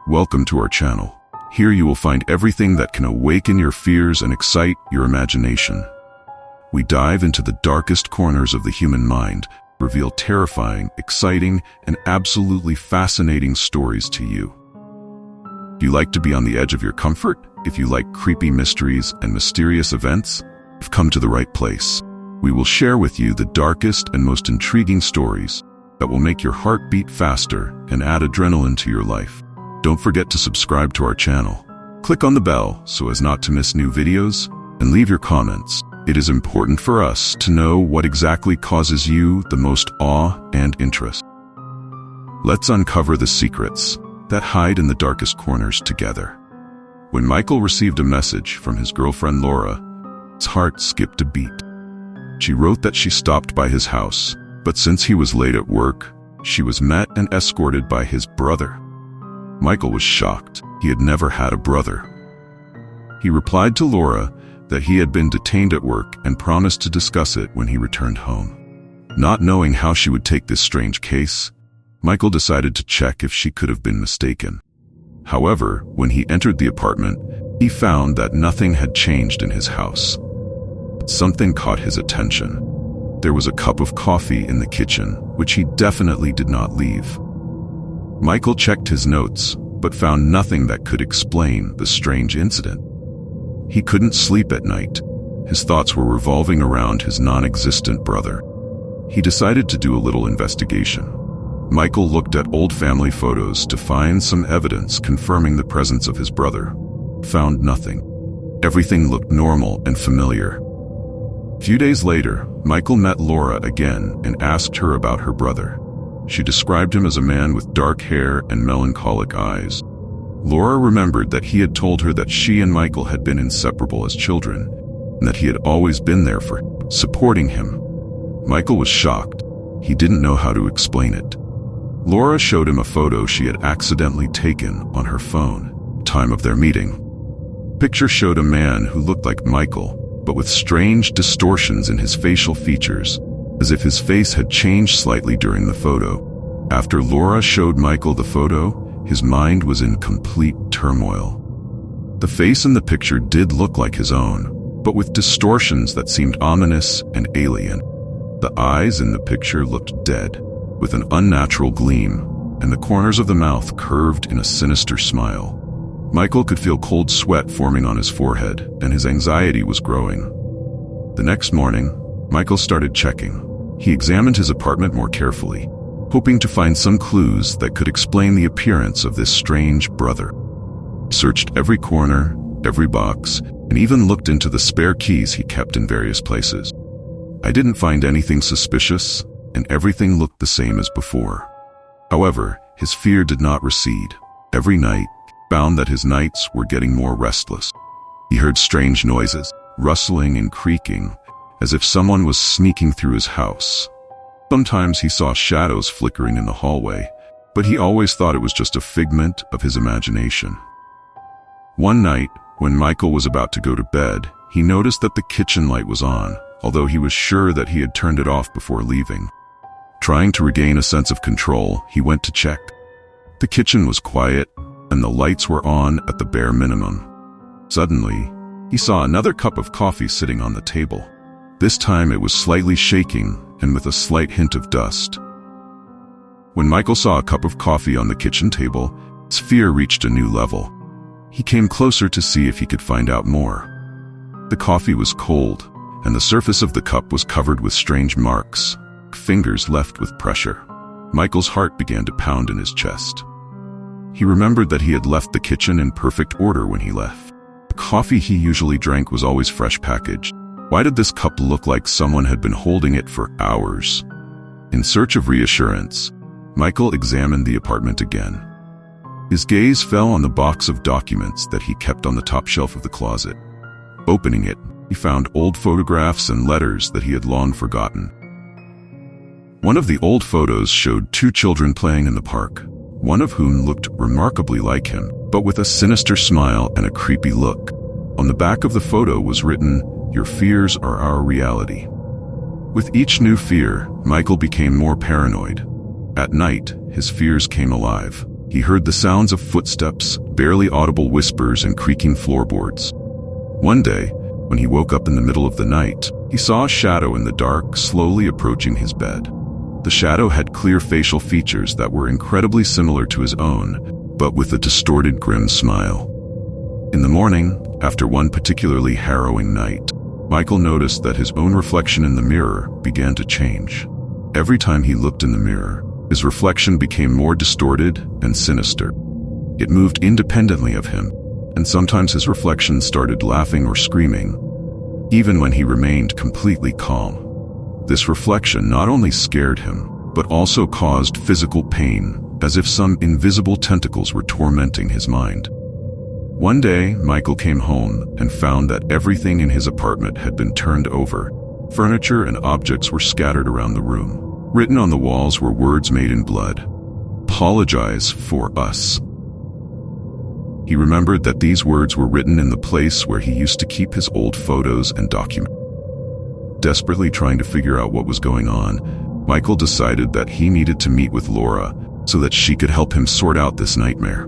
Welcome to our channel. Here you will find everything that can awaken your fears and excite your imagination. We dive into the darkest corners of the human mind, reveal terrifying, exciting, and absolutely fascinating stories to you. Do you like to be on the edge of your comfort? If you like creepy mysteries and mysterious events, you've come to the right place. We will share with you the darkest and most intriguing stories that will make your heart beat faster and add adrenaline to your life. Don't forget to subscribe to our channel. Click on the bell so as not to miss new videos, and leave your comments. It is important for us to know what exactly causes you the most awe and interest. Let's uncover the secrets that hide in the darkest corners together. When Michael received a message from his girlfriend Laura, his heart skipped a beat. She wrote that she stopped by his house, but since he was late at work, she was met and escorted by his brother. Michael was shocked. He had never had a brother. He replied to Laura that he had been detained at work and promised to discuss it when he returned home. Not knowing how she would take this strange case, Michael decided to check if she could have been mistaken. However, when he entered the apartment, he found that nothing had changed in his house. But something caught his attention. There was a cup of coffee in the kitchen, which he definitely did not leave. Michael checked his notes, but found nothing that could explain the strange incident. He couldn't sleep at night. His thoughts were revolving around his non-existent brother. He decided to do a little investigation. Michael looked at old family photos to find some evidence confirming the presence of his brother. Found nothing. Everything looked normal and familiar. A few days later, Michael met Laura again and asked her about her brother. She described him as a man with dark hair and melancholic eyes. Laura remembered that he had told her that she and Michael had been inseparable as children, and that he had always been there for him, supporting him. Michael was shocked. He didn't know how to explain it. Laura showed him a photo she had accidentally taken on her phone, time of their meeting. The picture showed a man who looked like Michael, but with strange distortions in his facial features, as if his face had changed slightly during the photo. After Laura showed Michael the photo, his mind was in complete turmoil. The face in the picture did look like his own, but with distortions that seemed ominous and alien. The eyes in the picture looked dead, with an unnatural gleam, and the corners of the mouth curved in a sinister smile. Michael could feel cold sweat forming on his forehead, and his anxiety was growing. The next morning, Michael started checking. He examined his apartment more carefully, hoping to find some clues that could explain the appearance of this strange brother. He searched every corner, every box, and even looked into the spare keys he kept in various places. I didn't find anything suspicious, and everything looked the same as before. However, his fear did not recede. Every night, he found that his nights were getting more restless. He heard strange noises, rustling and creaking, as if someone was sneaking through his house. Sometimes he saw shadows flickering in the hallway, but he always thought it was just a figment of his imagination. One night, when Michael was about to go to bed, he noticed that the kitchen light was on, although he was sure that he had turned it off before leaving. Trying to regain a sense of control, he went to check. The kitchen was quiet, and the lights were on at the bare minimum. Suddenly, he saw another cup of coffee sitting on the table. This time it was slightly shaking and with a slight hint of dust. When Michael saw a cup of coffee on the kitchen table, his fear reached a new level. He came closer to see if he could find out more. The coffee was cold, and the surface of the cup was covered with strange marks, fingers left with pressure. Michael's heart began to pound in his chest. He remembered that he had left the kitchen in perfect order when he left. The coffee he usually drank was always fresh packaged. Why did this cup look like someone had been holding it for hours? In search of reassurance, Michael examined the apartment again. His gaze fell on the box of documents that he kept on the top shelf of the closet. Opening it, he found old photographs and letters that he had long forgotten. One of the old photos showed two children playing in the park, one of whom looked remarkably like him, but with a sinister smile and a creepy look. On the back of the photo was written, "Your fears are our reality." With each new fear, Michael became more paranoid. At night, his fears came alive. He heard the sounds of footsteps, barely audible whispers, and creaking floorboards. One day, when he woke up in the middle of the night, he saw a shadow in the dark slowly approaching his bed. The shadow had clear facial features that were incredibly similar to his own, but with a distorted, grim smile. In the morning, after one particularly harrowing night, Michael noticed that his own reflection in the mirror began to change. Every time he looked in the mirror, his reflection became more distorted and sinister. It moved independently of him, and sometimes his reflection started laughing or screaming, even when he remained completely calm. This reflection not only scared him, but also caused physical pain, as if some invisible tentacles were tormenting his mind. One day, Michael came home and found that everything in his apartment had been turned over. Furniture and objects were scattered around the room. Written on the walls were words made in blood. "Apologize for us." He remembered that these words were written in the place where he used to keep his old photos and documents. Desperately trying to figure out what was going on, Michael decided that he needed to meet with Laura so that she could help him sort out this nightmare.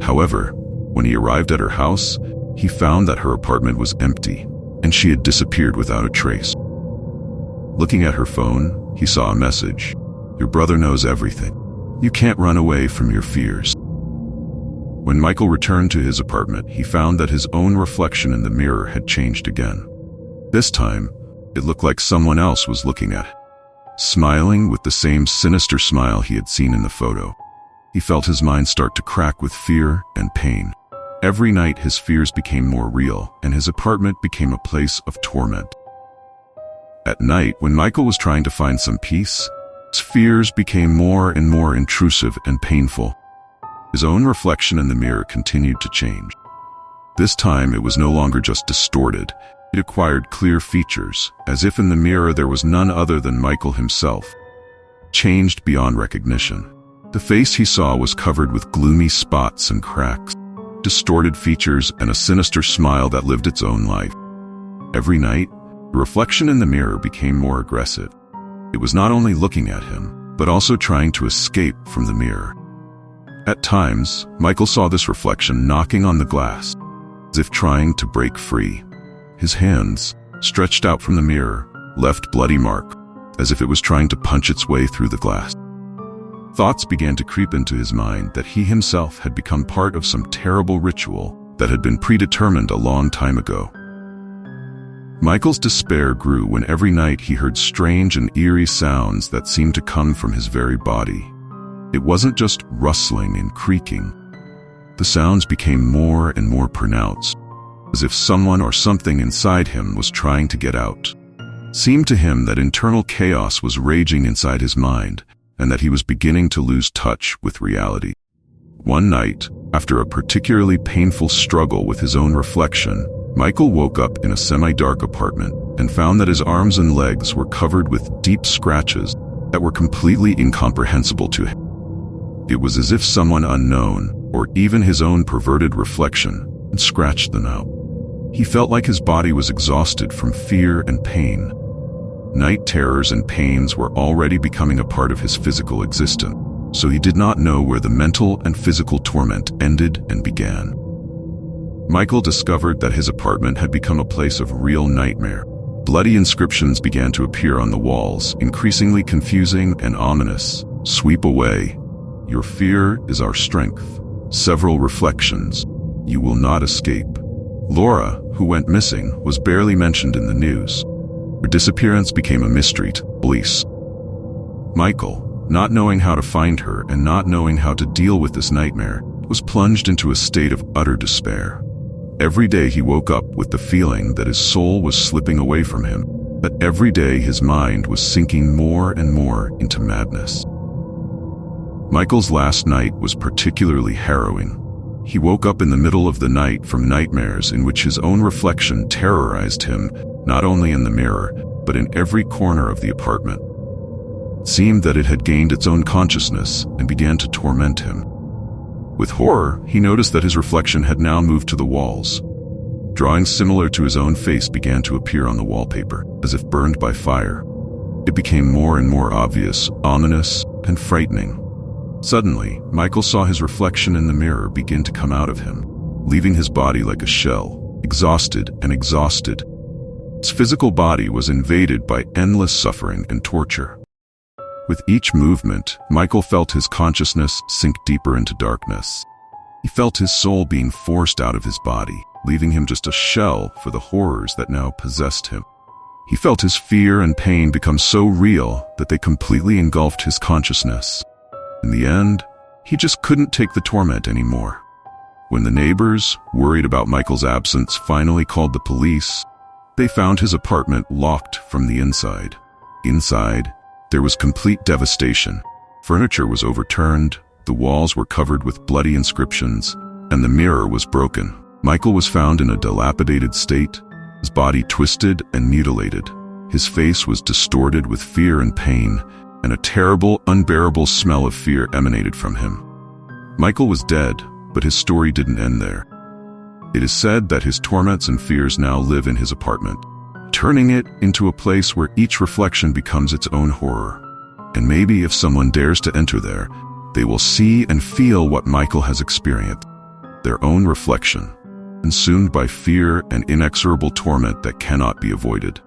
However, when he arrived at her house, he found that her apartment was empty, and she had disappeared without a trace. Looking at her phone, he saw a message. "Your brother knows everything. You can't run away from your fears." When Michael returned to his apartment, he found that his own reflection in the mirror had changed again. This time, it looked like someone else was looking at him, smiling with the same sinister smile he had seen in the photo. He felt his mind start to crack with fear and pain. Every night his fears became more real, and his apartment became a place of torment. At night, when Michael was trying to find some peace, his fears became more and more intrusive and painful. His own reflection in the mirror continued to change. This time it was no longer just distorted. It acquired clear features, as if in the mirror there was none other than Michael himself. Changed beyond recognition. The face he saw was covered with gloomy spots and cracks, distorted features, and a sinister smile that lived its own life. Every night, the reflection in the mirror became more aggressive. It was not only looking at him, but also trying to escape from the mirror. At times, Michael saw this reflection knocking on the glass, as if trying to break free. His hands, stretched out from the mirror, left bloody marks, as if it was trying to punch its way through the glass. Thoughts began to creep into his mind that he himself had become part of some terrible ritual that had been predetermined a long time ago. Michael's despair grew when every night he heard strange and eerie sounds that seemed to come from his very body. It wasn't just rustling and creaking. The sounds became more and more pronounced, as if someone or something inside him was trying to get out. It seemed to him that internal chaos was raging inside his mind, and that he was beginning to lose touch with reality. One night, after a particularly painful struggle with his own reflection, Michael woke up in a semi-dark apartment and found that his arms and legs were covered with deep scratches that were completely incomprehensible to him. It was as if someone unknown, or even his own perverted reflection, had scratched them out. He felt like his body was exhausted from fear and pain. Night terrors and pains were already becoming a part of his physical existence, so he did not know where the mental and physical torment ended and began. Michael discovered that his apartment had become a place of real nightmare. Bloody inscriptions began to appear on the walls, increasingly confusing and ominous. "Sweep away. Your fear is our strength." Several reflections. "You will not escape." Laura, who went missing, was barely mentioned in the news. Her disappearance became a mystery to police. Michael, not knowing how to find her and not knowing how to deal with this nightmare, was plunged into a state of utter despair. Every day he woke up with the feeling that his soul was slipping away from him, that every day his mind was sinking more and more into madness. Michael's last night was particularly harrowing. He woke up in the middle of the night from nightmares in which his own reflection terrorized him, not only in the mirror, but in every corner of the apartment. It seemed that it had gained its own consciousness and began to torment him. With horror, he noticed that his reflection had now moved to the walls. Drawings similar to his own face began to appear on the wallpaper, as if burned by fire. It became more and more obvious, ominous, and frightening. Suddenly, Michael saw his reflection in the mirror begin to come out of him, leaving his body like a shell, exhausted and exhausted. His physical body was invaded by endless suffering and torture. With each movement, Michael felt his consciousness sink deeper into darkness. He felt his soul being forced out of his body, leaving him just a shell for the horrors that now possessed him. He felt his fear and pain become so real that they completely engulfed his consciousness. In the end, he just couldn't take the torment anymore. When the neighbors, worried about Michael's absence, finally called the police, they found his apartment locked from the inside. Inside, there was complete devastation. Furniture was overturned, the walls were covered with bloody inscriptions, and the mirror was broken. Michael was found in a dilapidated state, his body twisted and mutilated. His face was distorted with fear and pain, and a terrible, unbearable smell of fear emanated from him. Michael was dead, but his story didn't end there. It is said that his torments and fears now live in his apartment, turning it into a place where each reflection becomes its own horror. And maybe if someone dares to enter there, they will see and feel what Michael has experienced, their own reflection, consumed by fear and inexorable torment that cannot be avoided.